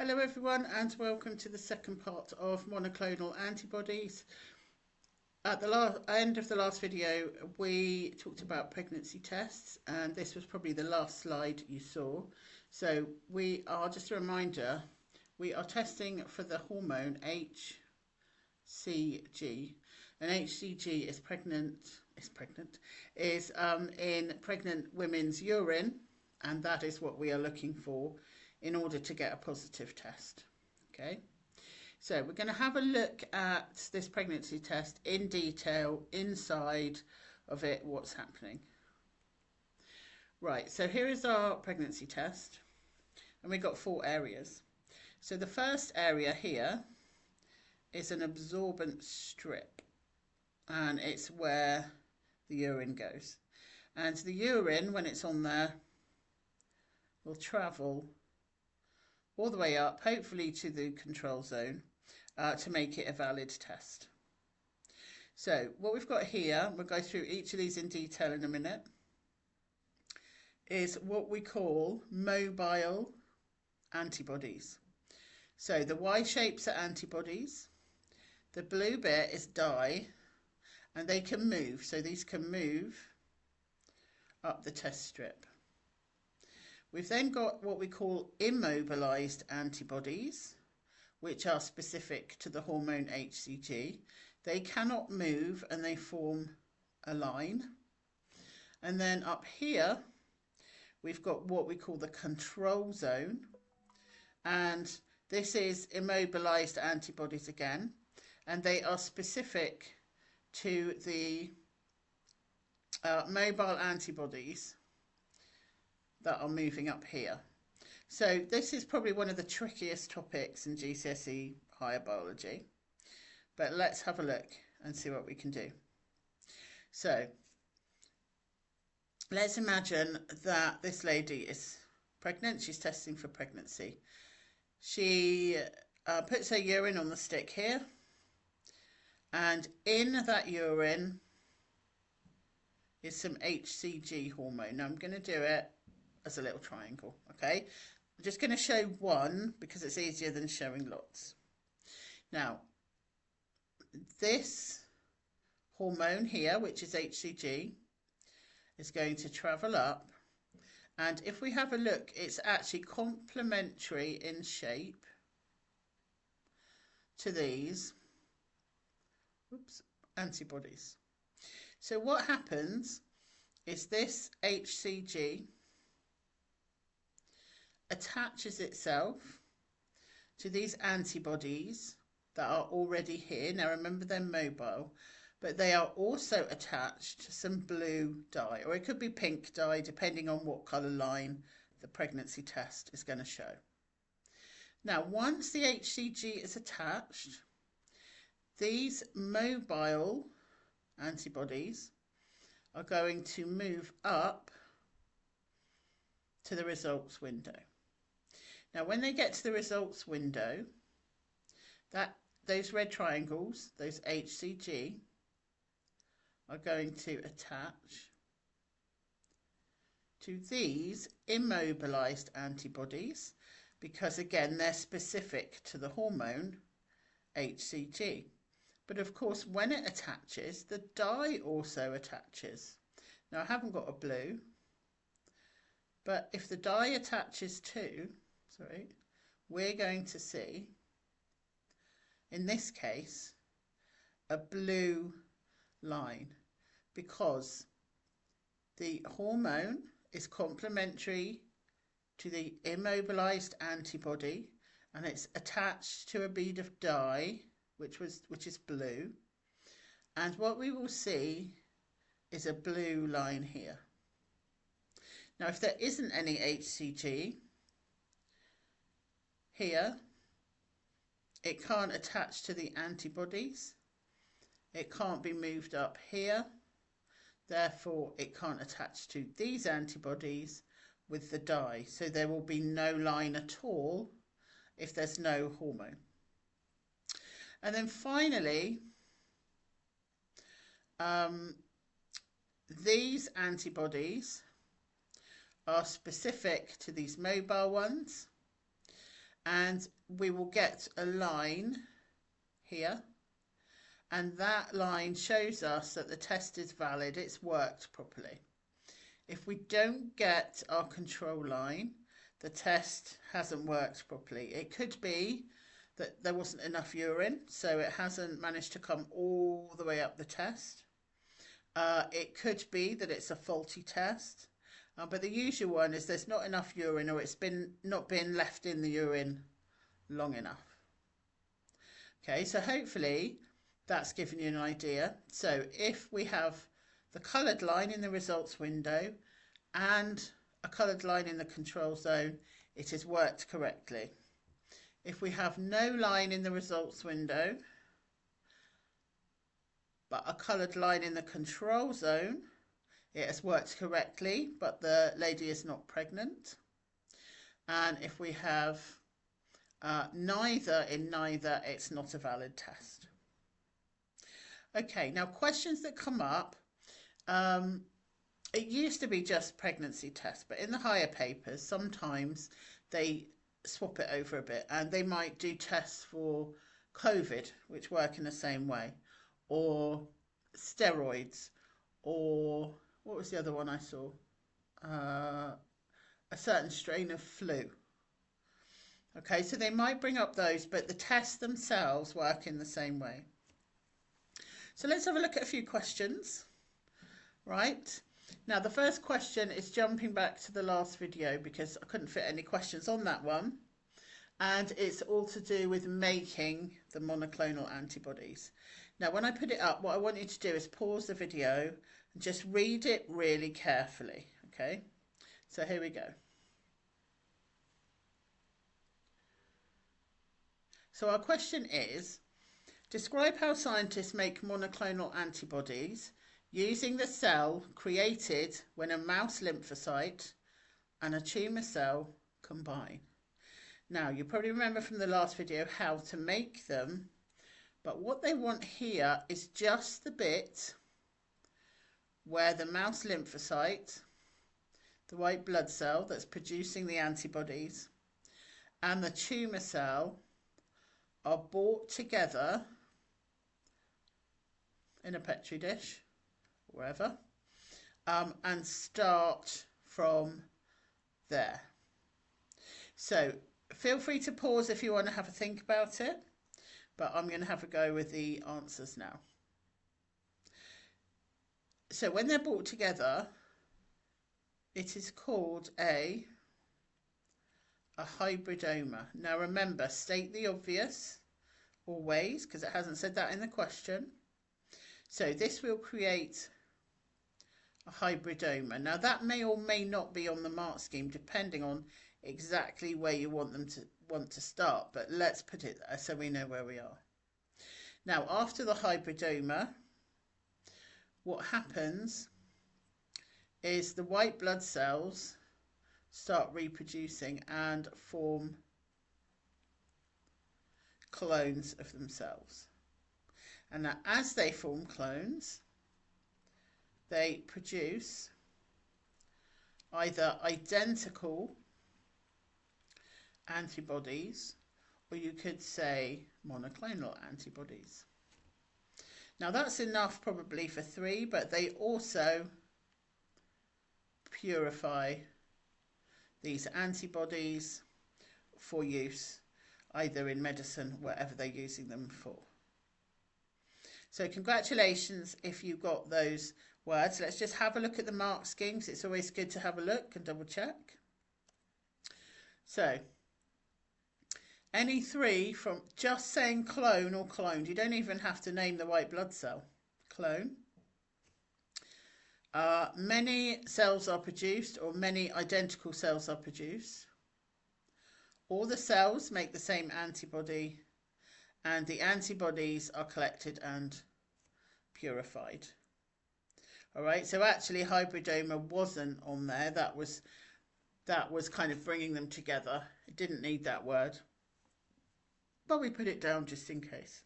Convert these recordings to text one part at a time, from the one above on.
Hello everyone and welcome to the second part of monoclonal antibodies. At the end of the last video we talked about pregnancy tests and this was probably the last slide you saw. So we are, just a reminder, we are testing for the hormone HCG, and HCG is in pregnant women's urine, and that is what we are looking for in order to get a positive test. Okay, so we're going to have a look at this pregnancy test in detail, inside of it, what's happening. Right, so here is our pregnancy test, and we've got 4 areas. So the first area here is an absorbent strip, and it's where the urine goes. And the urine, when it's on there, will travel all the way up, hopefully to the control zone, to make it a valid test. So what we've got here, we'll go through each of these in detail in a minute, is what we call mobile antibodies. So the Y shapes are antibodies, the blue bit is dye, and they can move, so these can move up the test strip. We've then got what we call immobilized antibodies, which are specific to the hormone HCG. They cannot move and they form a line. And then up here, we've got what we call the control zone. And this is immobilized antibodies again. And they are specific to the mobile antibodies that are moving up here. So this is probably one of the trickiest topics in GCSE higher biology, but let's have a look and see what we can do. So let's imagine that this lady is pregnant. She's testing for pregnancy. She puts her urine on the stick here, and in that urine is some HCG hormone. Now I'm going to do it as a little triangle, okay? I'm just going to show one because it's easier than showing lots. Now, this hormone here, which is HCG, is going to travel up, and if we have a look, it's actually complementary in shape to these antibodies. So what happens is this HCG attaches itself to these antibodies that are already here. Now remember, they're mobile, but they are also attached to some blue dye, or it could be pink dye, depending on what colour line the pregnancy test is going to show. Now once the HCG is attached, these mobile antibodies are going to move up to the results window. Now when they get to the results window, those red triangles, those HCG, are going to attach to these immobilized antibodies, because again they're specific to the hormone HCG. But of course when it attaches, the dye also attaches. Now I haven't got a blue, but if the dye attaches too, we're going to see, in this case, a blue line, because the hormone is complementary to the immobilized antibody, and it's attached to a bead of dye, which is blue, and what we will see is a blue line here. Now if there isn't any HCG here, it can't attach to the antibodies, it can't be moved up here, therefore it can't attach to these antibodies with the dye, so there will be no line at all if there's no hormone. And then finally, these antibodies are specific to these mobile ones, and we will get a line here, and that line shows us that the test is valid, it's worked properly. If we don't get our control line, the test hasn't worked properly. It could be that there wasn't enough urine, so it hasn't managed to come all the way up the test. It could be that it's a faulty test, but the usual one is there's not enough urine, or it's not been left in the urine long enough. Okay, so hopefully that's given you an idea. So if we have the coloured line in the results window and a coloured line in the control zone, it has worked correctly. If we have no line in the results window but a coloured line in the control zone, it has worked correctly, but the lady is not pregnant. And if we have neither in neither, it's not a valid test. Okay, now questions that come up. It used to be just pregnancy tests, but in the higher papers, sometimes they swap it over a bit, and they might do tests for COVID, which work in the same way, or steroids, or what was the other one I saw? A certain strain of flu. Okay, so they might bring up those, but the tests themselves work in the same way. So let's have a look at a few questions. Right, now the first question is jumping back to the last video because I couldn't fit any questions on that one, and it's all to do with making the monoclonal antibodies. Now when I put it up, what I want you to do is pause the video and just read it really carefully. Okay, so here we go. So our question is, describe how scientists make monoclonal antibodies using the cell created when a mouse lymphocyte and a tumour cell combine. Now, you probably remember from the last video how to make them, but what they want here is just the bit where the mouse lymphocyte, the white blood cell that's producing the antibodies, and the tumour cell are brought together in a petri dish, wherever, and start from there. So feel free to pause if you want to have a think about it, but I'm going to have a go with the answers now. So when they're brought together, it is called a hybridoma. Now remember, state the obvious always, because it hasn't said that in the question. So this will create a hybridoma. Now that may or may not be on the mark scheme depending on exactly where you want them to start, but let's put it there so we know where we are. Now after the hybridoma, what happens is the white blood cells start reproducing and form clones of themselves. And now as they form clones, they produce either identical antibodies, or you could say monoclonal antibodies. Now that's enough probably for 3, but they also purify these antibodies for use either in medicine, whatever they're using them for. So congratulations if you got those words. Let's just have a look at the mark schemes. It's always good to have a look and double check. So any 3 from just saying clone or cloned, you don't even have to name the white blood cell. Clone. Many cells are produced, or many identical cells are produced. All the cells make the same antibody, and the antibodies are collected and purified. All right, so actually hybridoma wasn't on there. That was kind of bringing them together. It didn't need that word, but we put it down just in case.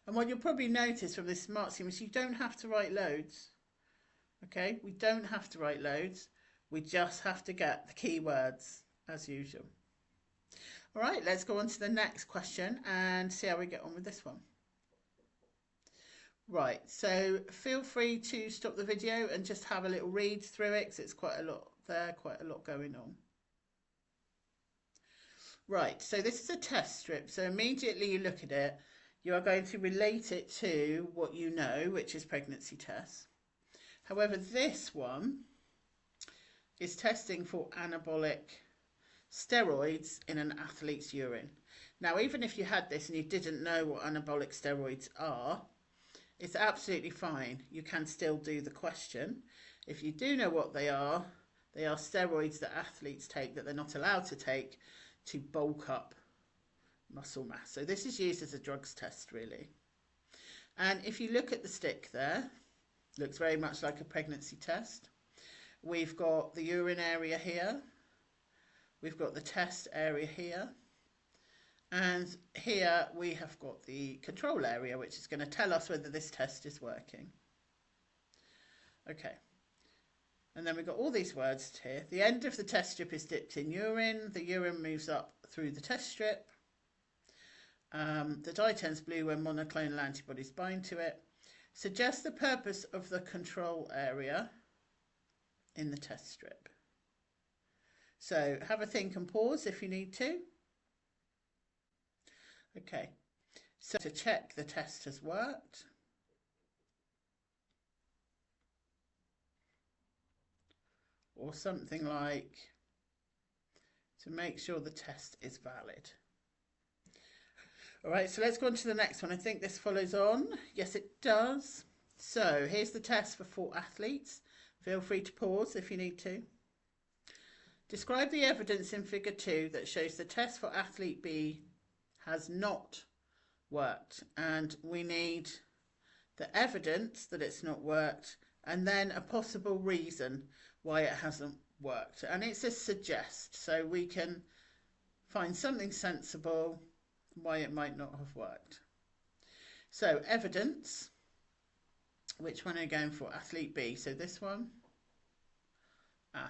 And what you'll probably notice from this smart scheme is you don't have to write loads. Okay, we don't have to write loads. We just have to get the keywords as usual. All right, let's go on to the next question and see how we get on with this one. Right, so feel free to stop the video and just have a little read through it because it's quite a lot there, quite a lot going on. Right, so this is a test strip. So immediately you look at it, you are going to relate it to what you know, which is pregnancy tests. However, this one is testing for anabolic steroids in an athlete's urine. Now, even if you had this and you didn't know what anabolic steroids are, it's absolutely fine. You can still do the question. If you do know what they are steroids that athletes take that they're not allowed to take to bulk up muscle mass. So this is used as a drugs test, really. And if you look at the stick there, it looks very much like a pregnancy test. We've got the urine area here. We've got the test area here. And here we have got the control area, which is going to tell us whether this test is working. Okay. And then we've got all these words here. The end of the test strip is dipped in urine. The urine moves up through the test strip. The dye turns blue when monoclonal antibodies bind to it. Suggest the purpose of the control area in the test strip. So have a think and pause if you need to. Okay, so to check the test has worked. Or something like, to make sure the test is valid. All right, so let's go on to the next one. I think this follows on. Yes, it does. So here's the test for 4 athletes. Feel free to pause if you need to. Describe the evidence in figure 2 that shows the test for athlete B has not worked. And we need the evidence that it's not worked and then a possible reason why it hasn't worked. And it's a suggest, so we can find something sensible why it might not have worked. So evidence, which one are you going for? Athlete B, so this one.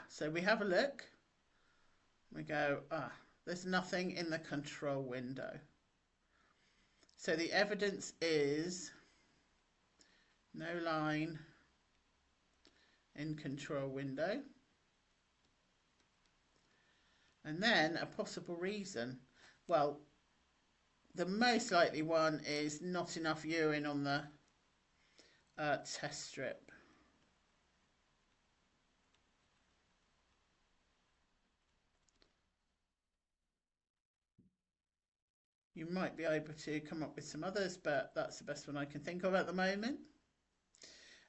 So we have a look. We go, there's nothing in the control window. So the evidence is no line in control window. And then a possible reason. Well, the most likely one is not enough urine on the test strip. You might be able to come up with some others, but that's the best one I can think of at the moment.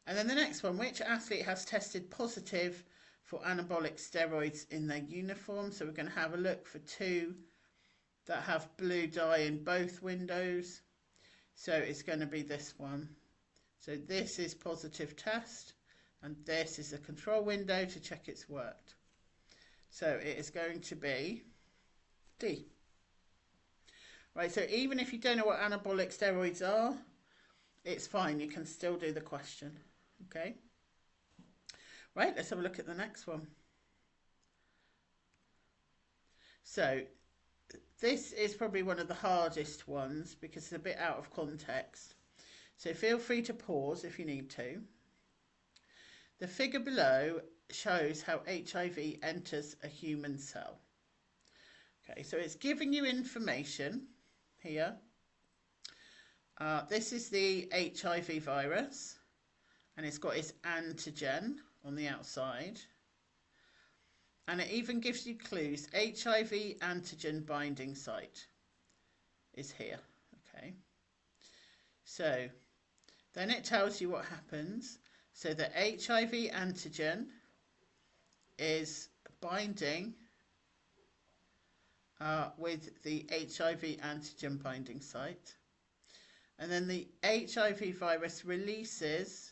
And then the next one, which athlete has tested positive for anabolic steroids in their uniform? So we're going to have a look for 2 that have blue dye in both windows. So it's going to be this one. So this is positive test, and this is the control window to check it's worked. So it is going to be D. Right, so even if you don't know what anabolic steroids are, it's fine, you can still do the question. Okay. Right, let's have a look at the next one. So this is probably one of the hardest ones because it's a bit out of context. So feel free to pause if you need to. The figure below shows how HIV enters a human cell. Okay, so it's giving you information here. This is the HIV virus, and it's got its antigen on the outside. And it even gives you clues. HIV antigen binding site is here. Okay. So then it tells you what happens. So the HIV antigen is binding with the HIV antigen binding site. And then the HIV virus releases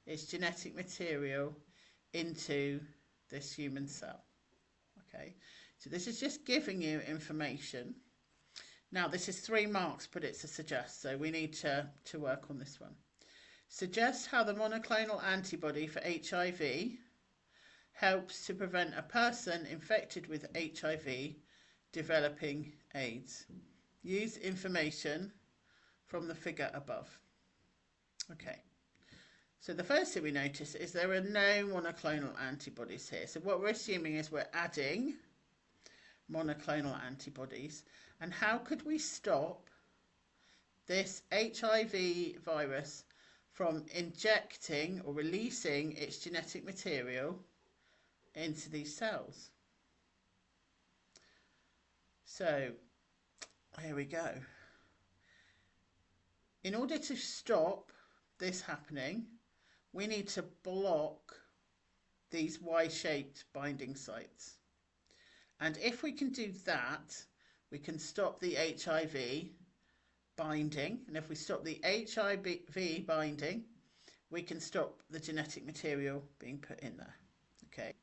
its genetic material into this human cell. Okay, so this is just giving you information. Now this is 3 marks, but it's a suggest, so we need to work on this one. Suggest how the monoclonal antibody for HIV helps to prevent a person infected with HIV developing AIDS. Use information from the figure above. Okay. So the first thing we notice is there are no monoclonal antibodies here. So what we're assuming is we're adding monoclonal antibodies. And how could we stop this HIV virus from injecting or releasing its genetic material into these cells? So here we go. In order to stop this happening, we need to block these Y-shaped binding sites. And if we can do that, we can stop the HIV binding. And if we stop the HIV binding, we can stop the genetic material being put in there. Okay.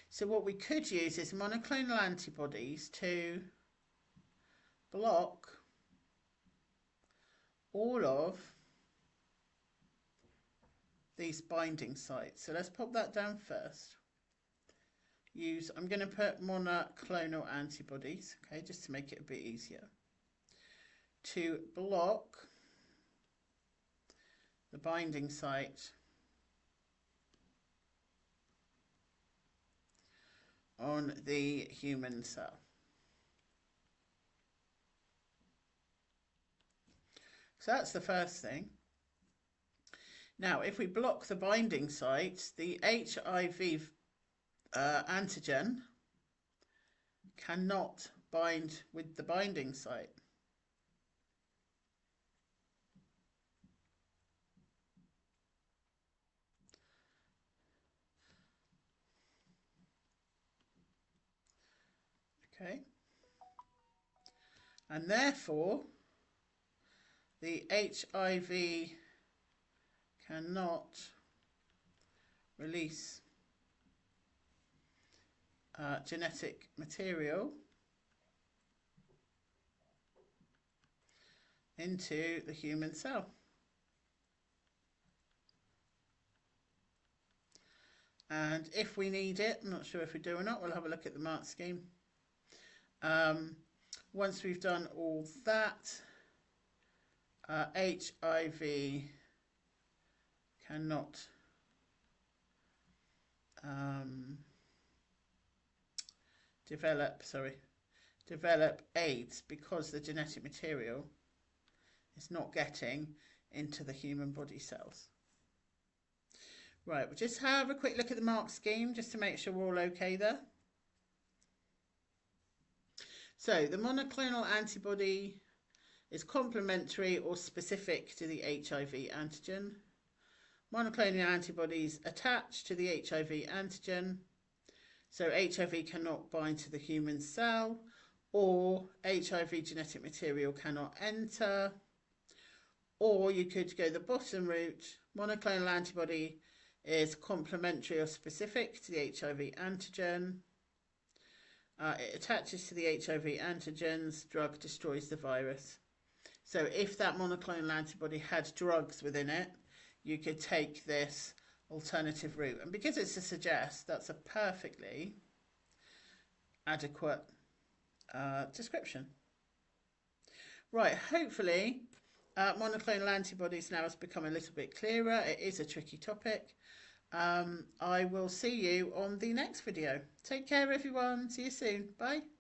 So what we could use is monoclonal antibodies to block all of these binding sites. So let's pop that down first. I'm going to put monoclonal antibodies, okay, just to make it a bit easier, to block the binding site on the human cell. So that's the first thing. Now, if we block the binding site, the HIV antigen cannot bind with the binding site. Okay. And therefore, the HIV cannot release genetic material into the human cell. And if we need it, I'm not sure if we do or not, we'll have a look at the mark scheme. Once we've done all that, HIV cannot develop AIDS because the genetic material is not getting into the human body cells. Right, we'll just have a quick look at the mark scheme just to make sure we're all okay there. So the monoclonal antibody is complementary or specific to the HIV antigen. Monoclonal antibodies attach to the HIV antigen, so HIV cannot bind to the human cell, or HIV genetic material cannot enter. Or you could go the bottom route. Monoclonal antibody is complementary or specific to the HIV antigen. It attaches to the HIV antigens. Drug destroys the virus. So if that monoclonal antibody had drugs within it, you could take this alternative route. And because it's a suggest, that's a perfectly adequate description. Right, hopefully monoclonal antibodies now has become a little bit clearer. It is a tricky topic. I will see you on the next video. Take care, everyone. See you soon. Bye.